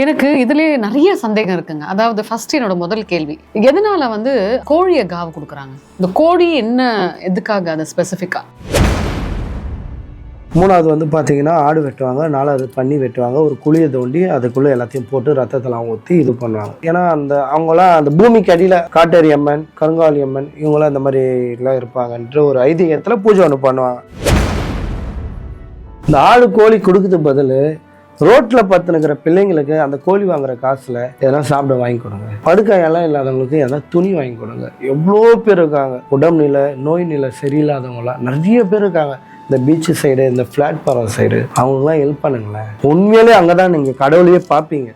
எனக்கு இதுலயே நிறைய சந்தேகம் இருக்குங்க. அதாவது ஃபர்ஸ்ட் என்னோட முதல் கேள்வி, எதனால கோழியை காவு கொடுக்குறாங்க? இந்த கோழி என்ன, எதுக்காக அதை ஸ்பெசிஃபிக்கா? மூணாவது பார்த்தீங்கன்னா ஆடு வெட்டுவாங்க, நாலாவது பண்ணி வெட்டுவாங்க, ஒரு குழியை தோண்டி அதுக்குள்ளே எல்லாத்தையும் போட்டு ரத்தத்தெல்லாம் ஊற்றி இது பண்ணுவாங்க. ஏன்னா அவங்களாம் அந்த பூமிக்கு அடியில் காட்டேரி அம்மன், கருங்காலி அம்மன் இவங்களாம் இந்த மாதிரிலாம் இருப்பாங்கன்ற ஒரு ஐதீகத்தில் பூஜை ஒன்று பண்ணுவாங்க. இந்த ஆடு கோழி கொடுக்குறது பதில் ரோட்டில் பத்துனுக்கிற பிள்ளைங்களுக்கு அந்த கோழி வாங்குற காசில் எதனா சாப்பிட வாங்கி கொடுங்க. படுக்கையெல்லாம் இல்லாதவங்களுக்கு எதனா துணி வாங்கி கொடுங்க. எவ்வளோ பேர் இருக்காங்க, உடம்பு நிலை நோய் நிலை சரியில்லாதவங்களாம் நிறைய பேர் இருக்காங்க. இந்த பீச்சு சைடு, இந்த பிளாட்ஃபாரம் சைடு அவங்களுக்குலாம் ஹெல்ப் பண்ணுங்களேன். உண்மையிலே அங்கே தான் நீங்கள் கடவுளையே பார்ப்பீங்க.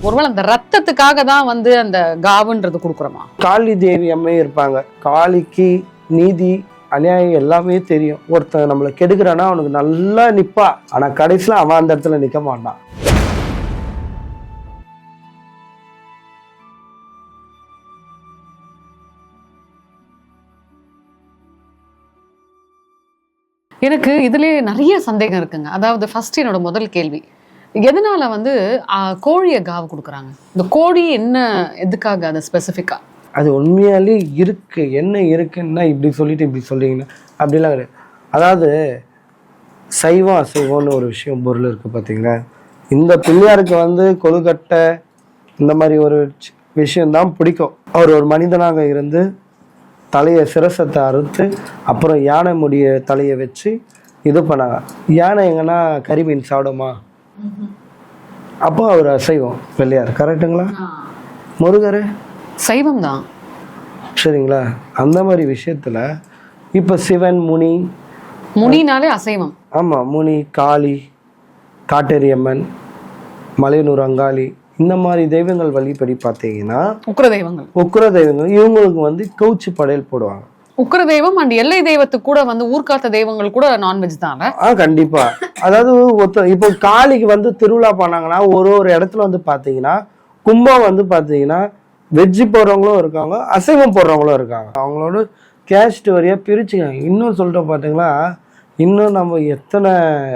ஒருவேளை அந்த ரத்தத்துக்காக தான் அந்த காவுன்றது கொடுக்குறோமா? காளி தேவி அம்மையே இருப்பாங்க. காளிக்கு நீதி அநியாயம் எல்லாமே தெரியும். ஒருத்தன் நம்மளை கெடுக்கிறான்னா அவனுக்கு நல்லா நிற்பா, ஆனால் கடைசியில் அவன் அந்த இடத்துல நிற்க மாட்டான். எனக்கு இதுலயே நிறைய சந்தேகம் இருக்குங்க. அதாவது ஃபர்ஸ்ட் என்னோட முதல் கேள்வி, எதனால கோழியை காவு கொடுக்குறாங்க? இந்த கோழி என்ன, எதுக்காக அதை ஸ்பெசிஃபிக்கா? அது உண்மையாலே இருக்கு. என்ன இருக்குன்னா இப்படி சொல்லிட்டு இப்படி சொல்றீங்கன்னா அப்படிலாம் கிடையாது. அதாவது சைவம் அசைவம்னு ஒரு விஷயம் பொருள் இருக்கு பார்த்தீங்களா. இந்த பிள்ளையாருக்கு கொழுக்கட்டை இந்த மாதிரி ஒரு விஷயம்தான் பிடிக்கும். அவர் ஒரு மனிதனாக இருந்து தலையை சிரசத்தை அறுத்து அப்புறம் யானை முடிய தலையை வச்சு இது பண்ணாங்க. யானை எங்கன்னா கறி மீன் சாப்பிடுமா? அப்போ அவர் அசைவம் பிள்ளையார், கரெக்டுங்களா? முருகர் சைவம் தான், சரிங்களா? அந்த மாதிரி விஷயத்துல இப்ப சிவன், முனினாலே அசைவம். ஆமா, முனி, காளி, காட்டேரி அம்மன், மலையனூர் அங்காளி இந்த மாதிரி தெய்வங்கள் வழிபடி பார்த்தீங்கன்னா உக்ர தெய்வங்கள் இவங்களுக்கு கவுச்சி படையல் போடுவாங்க. உக்ர தெய்வம் அண்ட் எல்லை தெய்வத்துக்கு கூட ஊர்காத்த தெய்வங்கள் கூட நான்வெஜ் தானே? கண்டிப்பா. அதாவது இப்போ காளிக்கு திருவிழா பண்ணாங்கன்னா ஒரு இடத்துல பாத்தீங்கன்னா கும்பம் பாத்தீங்கன்னா வெஜ்ஜி போடுறவங்களும் இருக்காங்க, அசைவம் போடுறவங்களும் இருக்காங்க. அவங்களோட கேஸ்ட் வரியா பிரிச்சுக்காங்க. இன்னும் சொல்லிட்டு பார்த்தீங்கன்னா இன்னும் நம்ம எத்தனை,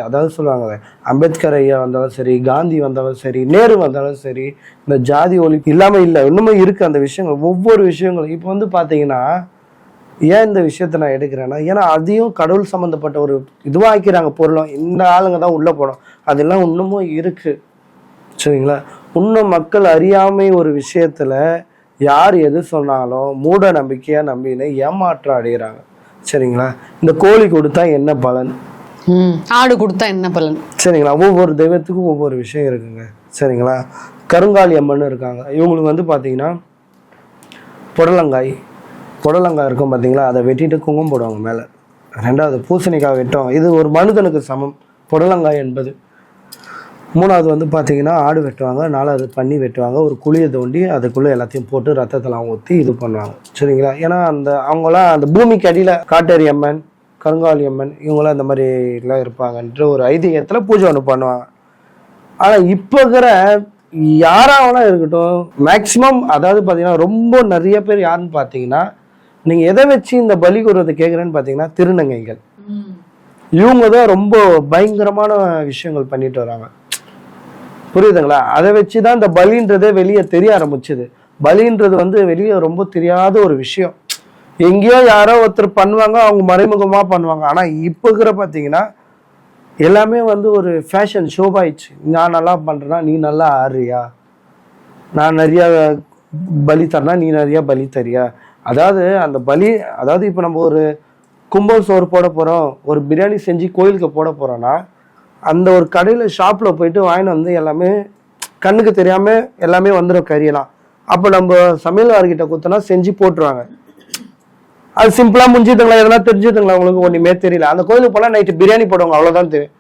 அதாவது சொல்லுவாங்க, அம்பேத்கர் ஐயா வந்தாலும் சரி, காந்தி வந்தாலும் சரி, நேரு வந்தாலும் சரி, இந்த ஜாதி ஒழிப்பு இல்லாமல் இல்லை, இன்னுமே இருக்குது அந்த விஷயங்கள். ஒவ்வொரு விஷயங்களும் இப்போ பார்த்தீங்கன்னா ஏன் இந்த விஷயத்த நான் எடுக்கிறேன்னா, ஏன்னா அதையும் கடவுள் சம்மந்தப்பட்ட ஒரு இதுவாக ஆக்கிறாங்க பொருளும். இந்த ஆளுங்க தான் உள்ளே போடும், அதெல்லாம் இன்னமும் இருக்குது, சரிங்களா? இன்னும் மக்கள் அறியாமை ஒரு விஷயத்துல யார் எது சொன்னாலும் மூட நம்பிக்கையா நம்பின்னு ஏமாற்றம் அடைகிறாங்க, சரிங்களா? இந்த கோழி கொடுத்தா என்ன பலன், ஆடு கொடுத்தா என்ன பலன், சரிங்களா? ஒவ்வொரு தெய்வத்துக்கும் ஒவ்வொரு விஷயம் இருக்குங்க, சரிங்களா? கருங்காலி அம்மன் இருக்காங்க. இவங்களுக்கு பார்த்தீங்கன்னா புடலங்காய் இருக்கும் பார்த்தீங்களா, அதை வெட்டிட்டு குங்குமம் போடுவாங்க மேலே. ரெண்டாவது பூசணிக்காய் வெட்டும், இது ஒரு மனிதனுக்கு சமம் புடலங்காய் என்பது. மூணாவது பார்த்தீங்கன்னா ஆடு வெட்டுவாங்க, நாலாவது பண்ணி வெட்டுவாங்க, ஒரு குழியை தோண்டி அதுக்குள்ளே எல்லாத்தையும் போட்டு ரத்தத்தெல்லாம் ஊற்றி இது பண்ணுவாங்க, சரிங்களா? ஏன்னா அவங்களாம் அந்த பூமிக்கு அடியில் காட்டேரி அம்மன், கருங்காலி அம்மன் இவங்களாம் இந்த மாதிரிலாம் இருப்பாங்கன்ற ஒரு ஐதீகத்தில் பூஜை ஒன்று பண்ணுவாங்க. ஆனால் இப்போ இருக்கிற யாராவெல்லாம் இருக்கட்டும், மேக்சிமம் அதாவது பார்த்தீங்கன்னா ரொம்ப நிறைய பேர் யாருன்னு பார்த்தீங்கன்னா, நீங்கள் எதை வச்சு இந்த பலி கூறுவதை கேட்குறேன்னு பார்த்தீங்கன்னா திருநங்கைகள். இவங்க தான் ரொம்ப பயங்கரமான விஷயங்கள் பண்ணிட்டு வராங்க, புரியுதுங்களா? அதை வச்சுதான் இந்த பலின்றதே வெளியே தெரிய ஆரம்பிச்சுது. பலின்றது வெளியே ரொம்ப தெரியாத ஒரு விஷயம். எங்கேயோ யாரோ ஒருத்தர் பண்ணுவாங்க, அவங்க மறைமுகமா பண்ணுவாங்க. ஆனா இப்போ இருக்கிற பார்த்தீங்கன்னா எல்லாமே ஒரு ஃபேஷன் ஷோபாயிடுச்சு. நான் நல்லா பண்றேன்னா நீ நல்லா ஆடுறியா, நான் நிறைய பலி தரேன்னா நீ நிறைய பலி தரியா. அதாவது அந்த பலி, அதாவது இப்போ நம்ம ஒரு கும்பல் சோறு போட போறோம், ஒரு பிரியாணி செஞ்சு கோயிலுக்கு போட போறோம்னா அந்த ஒரு கடையில் ஷாப்பில் போயிட்டு வாங்கிட்டு எல்லாமே கண்ணுக்கு தெரியாமல் எல்லாமே வந்துடும் கறியெல்லாம். அப்போ நம்ம சமையல்காரர்கிட்ட கொடுத்தோன்னா செஞ்சு போட்டுருவாங்க. அது சிம்பிளாக முடிஞ்சுதுங்களா, எதனா தெரிஞ்சுதுங்களா உங்களுக்கு? ஒன்றுமே தெரியல. அந்த கோயிலுக்கு போனால் நைட்டு பிரியாணி போடுவாங்க, அவ்வளோதான் தெரியும்.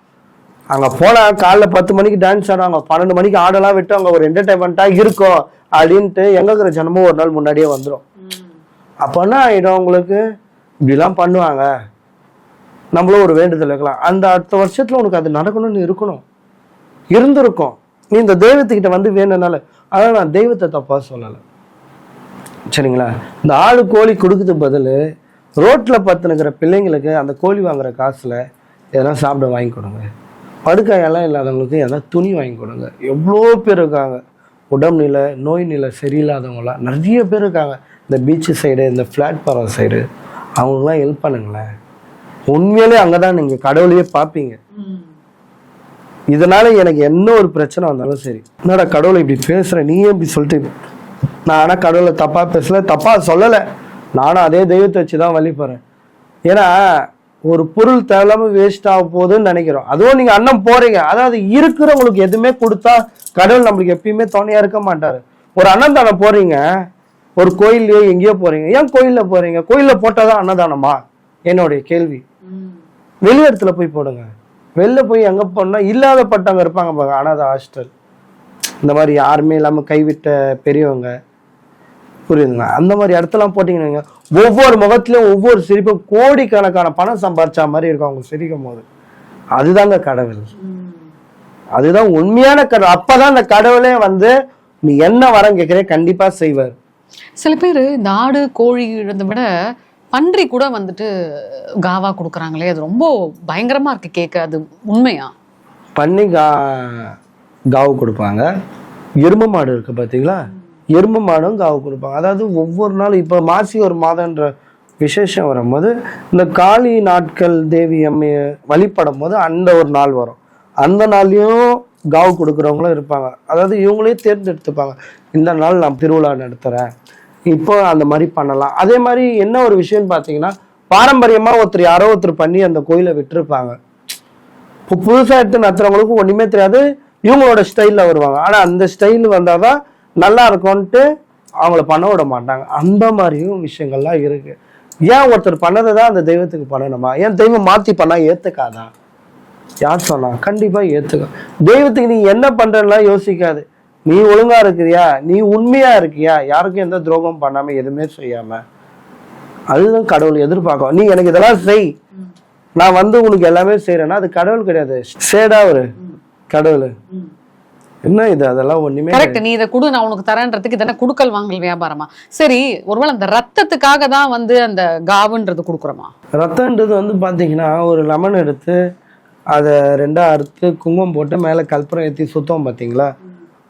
அங்கே போனால் காலைல 10 மணிக்கு டான்ஸ் ஆடுவாங்க, 12 மணிக்கு ஆடெல்லாம் விட்டு அங்கே ஒரு என்டர்டைன்மெண்ட்டாக இருக்கும் அப்படின்ட்டு எங்கே இருக்கிற ஜனமும் ஒரு நாள் முன்னாடியே வந்துடும். அப்போன்னா ஆகிடும் உங்களுக்கு, இப்படிலாம் பண்ணுவாங்க, நம்மளும் ஒரு வேண்டுதல் வைக்கலாம். அந்த அடுத்த வருஷத்துல உனக்கு அது நடக்கணும்னு இருந்திருக்கும். நீ இந்த தெய்வத்துக்கிட்ட வேணும்னால. அதான் நான் தெய்வத்தை தப்பா சொல்லலை, சரிங்களா? இந்த ஆடு கோழி கொடுக்குறது பதில் ரோட்ல பத்துனுக்கிற பிள்ளைங்களுக்கு அந்த கோழி வாங்குற காசுல எதனா சாப்பிட வாங்கி கொடுங்க. படுக்கையெல்லாம் இல்லாதவங்களுக்கு ஏதாவது துணி வாங்கி கொடுங்க. எவ்வளோ பேர் இருக்காங்க உடம்பு நிலை நோய் நிலை சரியில்லாதவங்களாம் நிறைய பேர் இருக்காங்க. இந்த பீச்சு சைடு, இந்த பிளாட்ஃபாரம் சைடு, அவங்களுக்குலாம் ஹெல்ப் பண்ணுங்களேன். உண்மையிலே அங்கே தான் நீங்கள் கடவுளையே பார்ப்பீங்க. இதனால எனக்கு என்ன ஒரு பிரச்சனை வந்தாலும் சரி, என்னடா கடவுளை இப்படி பேசுற, நீயே இப்படி சொல்லிட்டு, நான் ஆனால் கடவுளை தப்பா பேசல, தப்பா சொல்லலை, நானும் அதே தெய்வத்தை வச்சு தான் வழிபடுறேன். ஏன்னா ஒரு பொருள் தேவையில்லாம வேஸ்ட் ஆக போகுதுன்னு நினைக்கிறோம். அதுவும் நீங்க அன்னம் போறீங்க, அதாவது இருக்கிறவங்களுக்கு எதுவுமே கொடுத்தா கடவுள் நம்மளுக்கு எப்பயுமே துணையா இருக்க மாட்டாரு. ஒரு அன்னதானம் போறீங்க, ஒரு கோயிலையோ எங்கேயோ போறீங்க, ஏன் கோயில்ல போறீங்க? கோயில்ல போட்டாதான் அன்னதானமா? என்னுடைய கேள்வி. வெளி இடத்துல போய் போடுங்க. வெளில போய் எங்க போனா இல்லாதப்பட்டவங்க இருப்பாங்க பாங்க, அனாதை ஹாஸ்டல், இந்த மாதிரி யாருமே இல்லாம கைவிட்ட பெரியவங்க, புரியுதுங்களா? அந்த மாதிரி இடத்தெல்லாம் போட்டீங்கன்னா ஒவ்வொரு முகத்திலும் ஒவ்வொரு சிரிப்பும் கோடிக்கணக்கான பணம் சம்பாரிச்சா மாதிரி இருக்கும் அவங்க சிரிக்கும் போது. அதுதாங்க கடவுள், அதுதான் உண்மையான கடவுள். அப்பதான் அந்த கடவுளே வந்து நீ என்ன வரம் கேட்கிறே கண்டிப்பா செய்வார். சில பேர் இந்த ஆடு கோழி விட பன்றி கூட வந்துட்டு காவா கொடுக்குறாங்களே, அது ரொம்ப பயங்கரமா இருக்கு கேட்க. அது உண்மையா? பண்ணி காவு கொடுப்பாங்க. எருமை மாடு இருக்கு பார்த்தீங்களா, எருமை மாடும் காவு கொடுப்பாங்க. அதாவது ஒவ்வொரு நாளும் இப்போ மாசி ஒரு மாதன்ற விசேஷம் வரும்போது இந்த காளி நாட்கள் தேவி அம்மையை வழிபடும் போது அந்த ஒரு நாள் வரும். அந்த நாள்லையும் காவு கொடுக்குறவங்களும் இருப்பாங்க. அதாவது இவங்களே தேர்ந்தெடுத்துப்பாங்க, இந்த நாள் நான் திருவிழா நடத்துகிறேன், இப்போ அந்த மாதிரி பண்ணலாம். அதே மாதிரி என்ன ஒரு விஷயம்னு பார்த்தீங்கன்னா, பாரம்பரியமாக ஒருத்தர் யாரோ ஒருத்தர் பண்ணி அந்த கோயிலை விட்டுருப்பாங்க. இப்போ புதுசாக எடுத்து நடத்துறவங்களுக்கு ஒன்றுமே தெரியாது, இவங்களோட ஸ்டைலில் வருவாங்க. ஆனால் அந்த ஸ்டைல் வந்தால் தான் நல்லா இருக்கும்ன்ட்டு அவங்கள பண்ண விட மாட்டாங்க. அந்த மாதிரியும் விஷயங்கள்லாம் இருக்கு. ஏன் ஒருத்தர் பண்ணதை தான் அந்த தெய்வத்துக்கு பண்ணணுமா? ஏன் தெய்வம் மாற்றி பண்ணால் ஏற்றுக்காதா? யார் சொன்னா? கண்டிப்பாக ஏற்றுக்க. தெய்வத்துக்கு நீ என்ன பண்ணுறன்னா யோசிக்காது. நீ ஒழுங்கா இருக்கிறியா, நீ உண்மையா இருக்கியா, யாருக்கும் எந்த துரோகம் பண்ணாம எதுவுமே செய்யாம, அதுதான் கடவுள் எதிர்பார்க்கும். நீ எனக்கு இதெல்லாம் செய், நான் வந்து உனக்கு எல்லாமே செய்யறேன்னா அது கடவுள் கிடையாது, சேடா ஒரு கடவுள். என்ன இது? அதெல்லாம் ஒண்ணுமே கரெக்ட். நீ இதை கொடு, நான் உனக்கு தரேன்றதுக்கு இதெல்லாம் குடுக்கல் வாங்கல் வியாபாரமா? சரி, ஒருவேளை அந்த ரத்தத்துக்காக தான் வந்து அந்த காவுன்றது கொடுக்குறோமா? ரத்தம்ன்றது வந்து பாத்தீங்கன்னா, ஒரு லெமன் எடுத்து அதை ரெண்டா அறுத்து குங்குமம் போட்டு மேல கற்பூரம் ஏற்றி சுத்தம் பார்த்தீங்களா,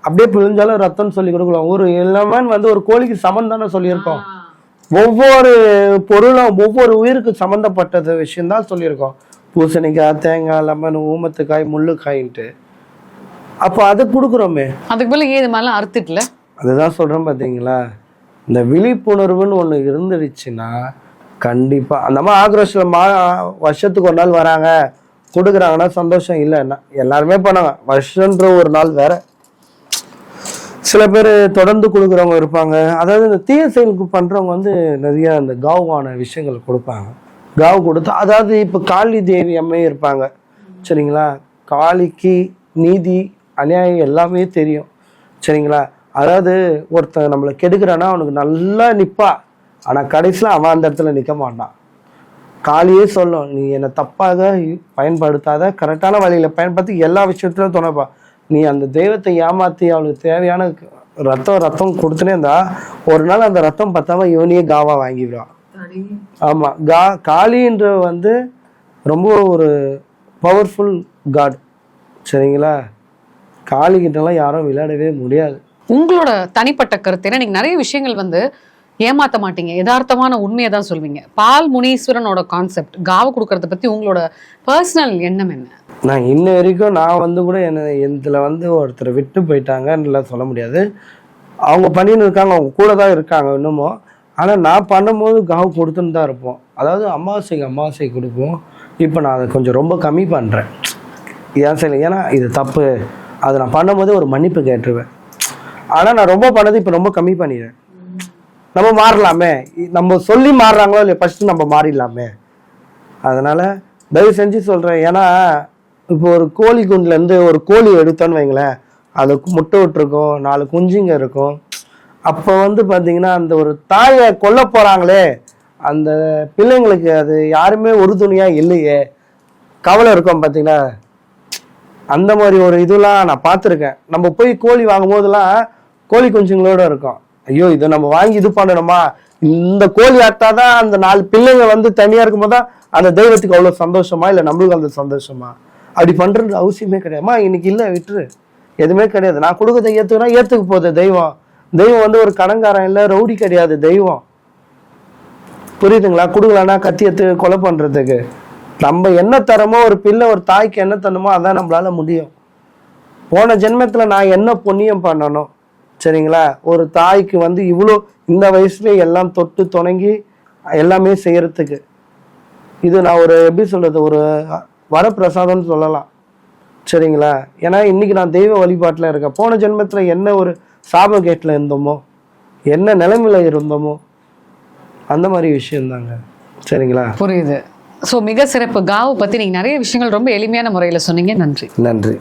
அப்படியே பிழிஞ்சாலும் ரத்தம்னு சொல்லி கொடுக்கலாம். ஒரு லெமன் வந்து ஒரு கோழிக்கு சமம் தானே சொல்லியிருக்கோம். ஒவ்வொரு பொருளும் ஒவ்வொரு உயிருக்கு சம்மந்தப்பட்டது விஷயம் தான் சொல்லியிருக்கோம். பூசணிக்காய், தேங்காய், லெமன், ஊமத்துக்காய், முள்ளுக்காயின்ட்டு. அப்போ அதை கொடுக்குறோமே, அதுக்கு மேலே ஏது மாதிரிலாம் அறுத்துக்கல. அதுதான் சொல்றேன் பார்த்தீங்களா, இந்த விழிப்புணர்வுன்னு ஒன்று இருந்துடுச்சுன்னா கண்டிப்பா அந்த மாதிரி ஆக்ரோஷில் வருஷத்துக்கு ஒரு நாள் வராங்க கொடுக்குறாங்கன்னா சந்தோஷம். இல்லைன்னா எல்லாருமே பண்ணாங்க, வருஷன்ற ஒரு நாள் வேற. சில பேர் தொடர்ந்து கொடுக்குறவங்க இருப்பாங்க. அதாவது இந்த தீய செயலுக்கு பண்றவங்க வந்து நிறைய அந்த காவான விஷயங்கள் கொடுப்பாங்க. காவு கொடுத்து, அதாவது இப்போ காளி தேவி அம்மையே இருப்பாங்க சரிங்களா, காளிக்கு நீதி அநியாயம் எல்லாமே தெரியும் சரிங்களா. அதாவது ஒருத்தன் நம்மளை கெடுக்கிறான்னா அவனுக்கு நல்லா நிற்பா, ஆனால் கடைசியில் அவன் அந்த இடத்துல நிற்க மாட்டான். காளியே சொல்லும், நீ என்னை தப்பாக பயன்படுத்தாத, கரெக்டான வழியில் பயன்படுத்தி எல்லா விஷயத்திலும் துணைப்பா. நீ அந்த தெய்வத்தை ஏமாற்றி அவளுக்கு தேவையான ரத்தம் கொடுத்துனே இருந்தா ஒரு நாள் அந்த ரத்தம் பத்தாம இவனையே காவா வாங்கிடுவான். ஆமா, காளின்ற வந்து ரொம்ப ஒரு பவர்ஃபுல் காட் சரிங்களா. காளி கிட்டலாம் யாரும் விளையாடவே முடியாது. உங்களோட தனிப்பட்ட கருத்து என்ன? நீங்க நிறைய விஷயங்கள் வந்து ஏமாத்த மாட்டீங்க, யதார்த்தமான உண்மையை தான் சொல்வீங்க. பால் முனீஸ்வரனோட கான்செப்ட் காவு கொடுக்கறத பத்தி உங்களோட பர்சனல் எண்ணம் என்ன? நான் இன்ன வரைக்கும் நான் வந்து கூட இதில் வந்து ஒருத்தரை விட்டு போயிட்டாங்கன்னு சொல்ல முடியாது. அவங்க பண்ணின்னு இருக்காங்க, அவங்க கூட தான் இருக்காங்க இன்னமும். ஆனால் நான் பண்ணும்போது காவு கொடுத்துன்னு தான் இருப்போம். அதாவது அமாவாசைக்கு கொடுப்போம். இப்போ நான் அதை கொஞ்சம் ரொம்ப கம்மி பண்ணுறேன். ஏன் சரி, ஏன்னா இது தப்பு, அதை நான் பண்ணும்போது ஒரு மன்னிப்பு கேட்டுருவேன். ஆனால் நான் ரொம்ப பண்ணது இப்போ ரொம்ப கம்மி பண்ணிடுறேன். நம்ம மாறலாமே, நம்ம சொல்லி மாறுறாங்களோ இல்லையா, ஃபஸ்ட்டு நம்ம மாறிடலாமே. அதனால் தயவு செஞ்சு சொல்கிறேன். ஏன்னா இப்போ ஒரு கோழி குண்டுலேருந்து ஒரு கோழி எடுத்தோன்னு வைங்களேன், அது முட்டை விட்டுருக்கும், 4 குஞ்சுங்க இருக்கும். அப்போ வந்து பார்த்தீங்கன்னா அந்த ஒரு தாயை கொல்ல போகிறாங்களே, அந்த பிள்ளைங்களுக்கு அது யாருமே உறுதுணையாக இல்லையே, கவலை இருக்கும் பார்த்தீங்களா. அந்த மாதிரி ஒரு இதெல்லாம் நான் பார்த்துருக்கேன். நம்ம போய் கோழி வாங்கும் போதெல்லாம் கோழி குஞ்சுங்களோட இருக்கும். ஐயோ இதை நம்ம வாங்கி இது பண்ணணுமா, இந்த கோழி அத்தாதான் அந்த 4 பிள்ளைங்க வந்து தனியாக இருக்கும் போது தான் அந்த தெய்வத்துக்கு அவ்வளோ சந்தோஷமா, இல்லை நம்மளுக்கு அந்த சந்தோஷமா? அப்படி பண்ணுறது அவசியமே கிடையாதுமா. இன்னைக்கு இல்லை விட்டுரு, எதுவுமே கிடையாது. நான் கொடுக்கறத ஏற்றுக்குனா ஏற்றுக்க போகுது தெய்வம். தெய்வம் வந்து ஒரு கடன்காரன் இல்லை, ரவுடி கிடையாது தெய்வம். புரியுதுங்களா? கொடுக்கலன்னா கத்தி எடுத்து கொலை பண்ணுறதுக்கு. நம்ம என்ன தரமோ, ஒரு பிள்ளை ஒரு தாய்க்கு என்ன தரணுமோ அதான் நம்மளால முடியும். போன ஜென்மத்தில் நான் என்ன புண்ணியம் பண்ணணும் சரிங்களா? ஒரு தாய்க்கு வந்து இவ்வளோ இந்த வயசுலேயே எல்லாம் தொட்டு துணங்கி எல்லாமே செய்யறதுக்கு இது நான் ஒரு எப்படி சொல்றது, ஒரு வரப்பிரசாதம்னு சொல்லலாம் சரிங்களா? ஏன்னா இன்னைக்கு நான் தெய்வ வழிபாட்டில் இருக்கேன். போன ஜென்மத்தில் என்ன ஒரு சாபகேட்டில் இருந்தோமோ, என்ன நிலைமையில இருந்தோமோ அந்த மாதிரி விஷயம்தாங்க சரிங்களா? புரியுது. ஸோ மிக சிறப்பு. காவு பற்றி நீங்கள் நிறைய விஷயங்கள் ரொம்ப எளிமையான முறையில் சொன்னீங்க. நன்றி. நன்றி.